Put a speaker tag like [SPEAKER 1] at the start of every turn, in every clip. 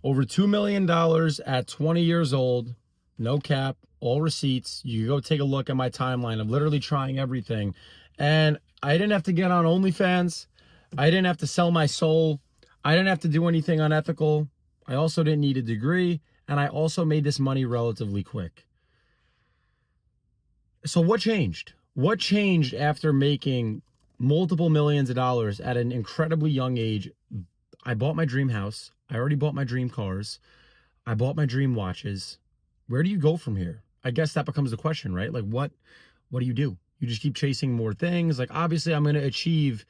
[SPEAKER 1] Over $2 million at 20 years old, no cap, all receipts. You go take a look at my timeline of literally trying everything. And I didn't have to get on OnlyFans. I didn't have to sell my soul. I didn't have to do anything unethical. I also didn't need a degree. And I also made this money relatively quick. So what changed? What changed after making multiple millions of dollars at an incredibly young age? I bought my dream house. I already bought my dream cars. I bought my dream watches. Where do you go from here? I guess that becomes the question, right? Like what do? You just keep chasing more things. Like obviously I'm going to achieve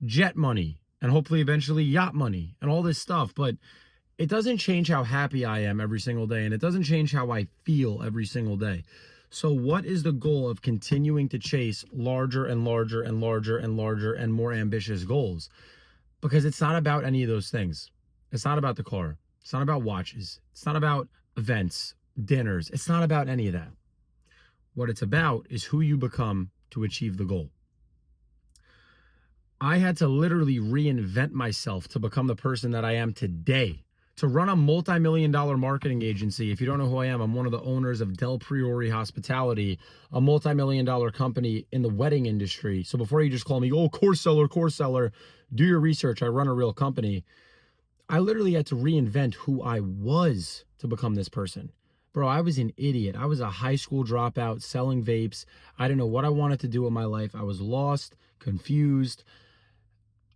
[SPEAKER 1] jet money and hopefully eventually yacht money and all this stuff, but it doesn't change how happy I am every single day, and it doesn't change how I feel every single day. So what is the goal of continuing to chase larger and larger and larger and larger and more ambitious goals? Because it's not about any of those things. It's not about the car. It's not about watches. It's not about events, dinners. It's not about any of that. What it's about is who you become to achieve the goal. I had to literally reinvent myself to become the person that I am today. To run a multi-million-dollar marketing agency, if you don't know who I am, I'm one of the owners of Del Priori Hospitality, a multi-million-dollar company in the wedding industry. So before you just call me, oh, course seller, do your research. I run a real company. I literally had to reinvent who I was to become this person. Bro, I was an idiot. I was a high school dropout selling vapes. I didn't know what I wanted to do with my life. I was lost, confused.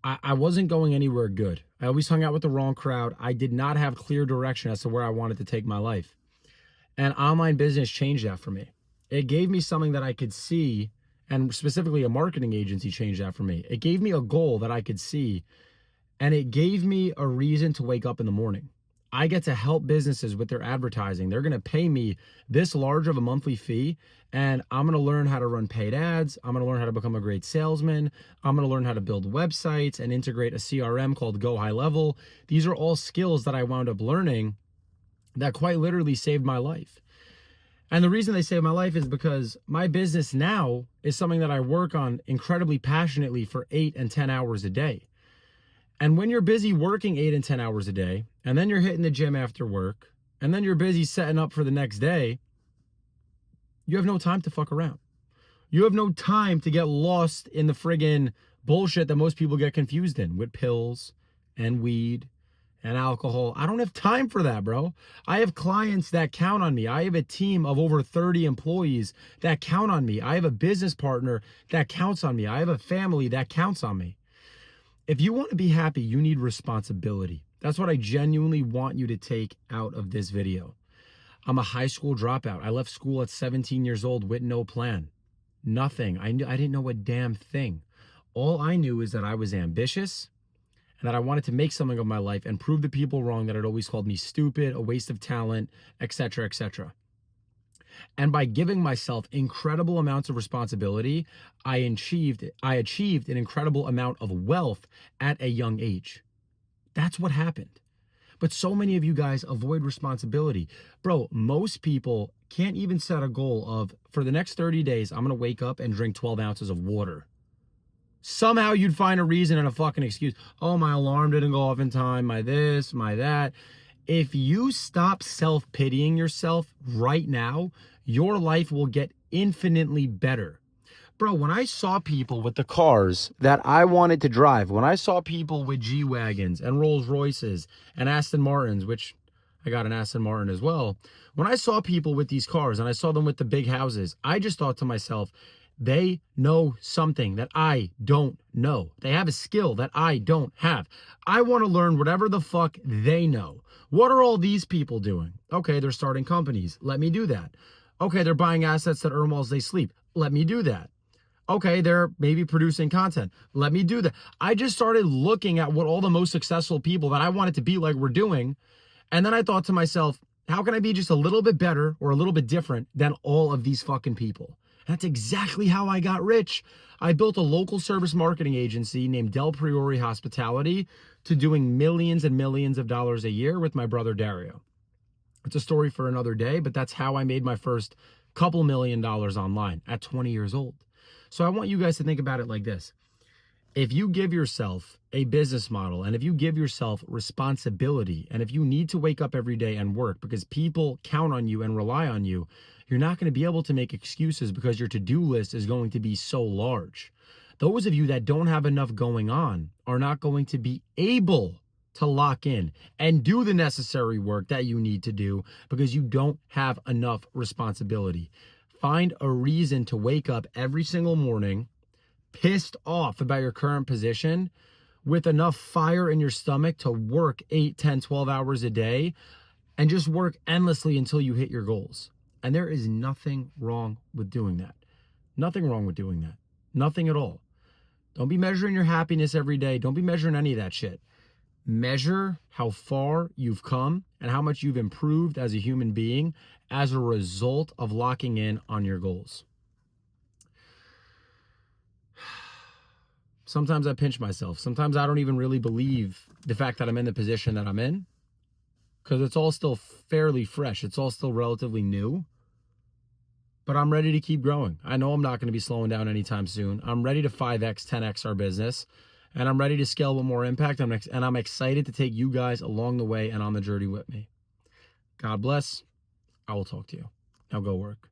[SPEAKER 1] I wasn't going anywhere good. I always hung out with the wrong crowd. I did not have clear direction as to where I wanted to take my life. And online business changed that for me. It gave me something that I could see, and specifically a marketing agency changed that for me. It gave me a goal that I could see, and it gave me a reason to wake up in the morning. I get to help businesses with their advertising. They're going to pay me this large of a monthly fee, and I'm going to learn how to run paid ads. I'm going to learn how to become a great salesman. I'm going to learn how to build websites and integrate a CRM called GoHighLevel. These are all skills that I wound up learning that quite literally saved my life. And the reason they saved my life is because my business now is something that I work on incredibly passionately for 8 and 10 hours a day. And when you're busy working 8 and 10 hours a day, and then you're hitting the gym after work, and then you're busy setting up for the next day, you have no time to fuck around. You have no time to get lost in the friggin' bullshit that most people get confused in with pills and weed and alcohol. I don't have time for that, bro. I have clients that count on me. I have a team of over 30 employees that count on me. I have a business partner that counts on me. I have a family that counts on me. If you want to be happy, you need responsibility. That's what I genuinely want you to take out of this video. I'm a high school dropout. I left school at 17 years old with no plan. Nothing. I didn't know a damn thing. All I knew is that I was ambitious and that I wanted to make something of my life and prove the people wrong that had always called me stupid, a waste of talent, etc., etc. And by giving myself incredible amounts of responsibility, I achieved an incredible amount of wealth at a young age. That's what happened. But so many of you guys avoid responsibility. Bro, most people can't even set a goal of, for the next 30 days, I'm going to wake up and drink 12 ounces of water. Somehow you'd find a reason and a fucking excuse. Oh, my alarm didn't go off in time, my this, my that. If you stop self-pitying yourself right now, your life will get infinitely better. Bro, when I saw people with the cars that I wanted to drive, when I saw people with G-Wagons and Rolls Royces and Aston Martins, which I got an Aston Martin as well. When I saw people with these cars and I saw them with the big houses, I just thought to myself, they know something that I don't know. They have a skill that I don't have. I want to learn whatever the fuck they know. What are all these people doing? Okay, they're starting companies. Let me do that. Okay, they're buying assets that earn while they sleep. Let me do that. Okay, they're maybe producing content. Let me do that. I just started looking at what all the most successful people that I wanted to be like were doing. And then I thought to myself, how can I be just a little bit better or a little bit different than all of these fucking people? And that's exactly how I got rich. I built a local service marketing agency named Del Priori Hospitality to doing millions and millions of dollars a year with my brother Dario. It's a story for another day, but that's how I made my first couple $1 million online at 20 years old. So I want you guys to think about it like this. If you give yourself a business model and if you give yourself responsibility, and if you need to wake up every day and work because people count on you and rely on you, you're not going to be able to make excuses because your to-do list is going to be so large. Those of you that don't have enough going on are not going to be able to lock in and do the necessary work that you need to do because you don't have enough responsibility. Find a reason to wake up every single morning pissed off about your current position with enough fire in your stomach to work 8, 10, 12 hours a day and just work endlessly until you hit your goals. And there is nothing wrong with doing that. Nothing wrong with doing that. Nothing at all. Don't be measuring your happiness every day. Don't be measuring any of that shit. Measure how far you've come and how much you've improved as a human being as a result of locking in on your goals. Sometimes I pinch myself. Sometimes I don't even really believe the fact that I'm in the position that I'm in because it's all still fairly fresh. It's all still relatively new. But I'm ready to keep growing. I know I'm not going to be slowing down anytime soon. I'm ready to 5X, 10X our business. And I'm ready to scale with more impact. And I'm excited to take you guys along the way and on the journey with me. God bless. I will talk to you. Now go work.